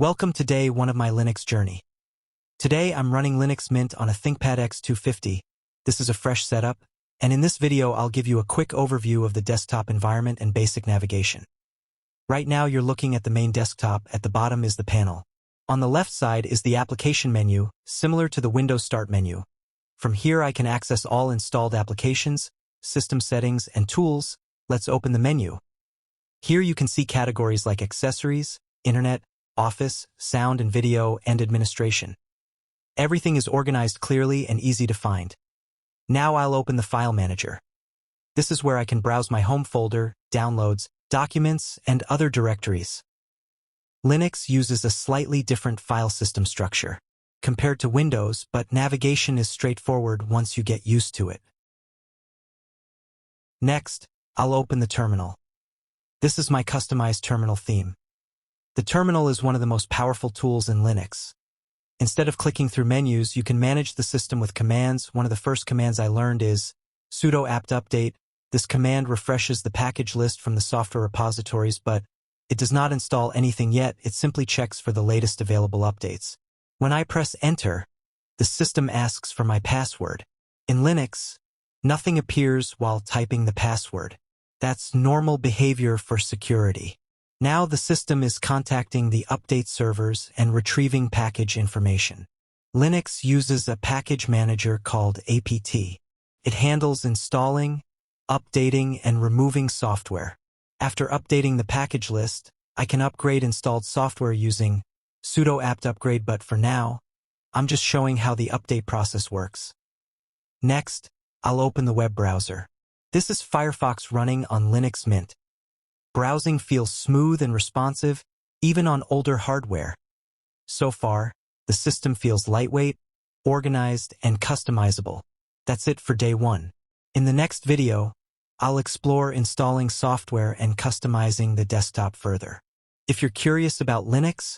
Welcome to day one of my Linux journey. Today I'm running Linux Mint on a ThinkPad X250. This is a fresh setup, and in this video I'll give you a quick overview of the desktop environment and basic navigation. Right now you're looking at the main desktop. At the bottom is the panel. On the left side is the application menu, similar to the Windows Start menu. From here I can access all installed applications, system settings, and tools. Let's open the menu. Here you can see categories like accessories, internet, office, sound and video, and administration. Everything is organized clearly and easy to find. Now I'll open the file manager. This is where I can browse my home folder, downloads, documents, and other directories. Linux uses a slightly different file system structure compared to Windows, but navigation is straightforward once you get used to it. Next, I'll open the terminal. This is my customized terminal theme. The terminal is one of the most powerful tools in Linux. Instead of clicking through menus, you can manage the system with commands. One of the first commands I learned is sudo apt update. This command refreshes the package list from the software repositories, but it does not install anything yet. It simply checks for the latest available updates. When I press enter, the system asks for my password. In Linux, nothing appears while typing the password. That's normal behavior for security. Now the system is contacting the update servers and retrieving package information. Linux uses a package manager called apt. It handles installing, updating, and removing software. After updating the package list, I can upgrade installed software using sudo apt upgrade, but for now, I'm just showing how the update process works. Next, I'll open the web browser. This is Firefox running on Linux Mint. Browsing feels smooth and responsive, even on older hardware. So far, the system feels lightweight, organized, and customizable. That's it for day one. In the next video, I'll explore installing software and customizing the desktop further. If you're curious about Linux,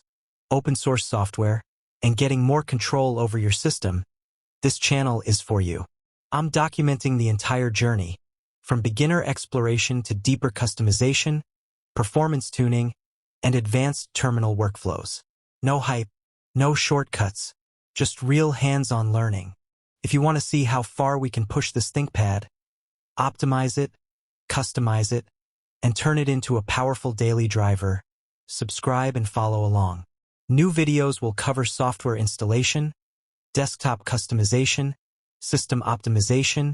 open source software, and getting more control over your system, this channel is for you. I'm documenting the entire journey, from beginner exploration to deeper customization, performance tuning, and advanced terminal workflows. No hype, no shortcuts, just real hands-on learning. If you want to see how far we can push this ThinkPad, optimize it, customize it, and turn it into a powerful daily driver, subscribe and follow along. New videos will cover software installation, desktop customization, system optimization,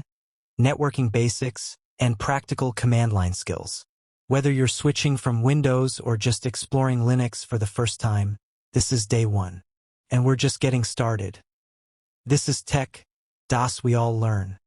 networking basics, and practical command line skills. Whether you're switching from Windows or just exploring Linux for the first time, this is day one, and we're just getting started. This is Tech, das we all learn.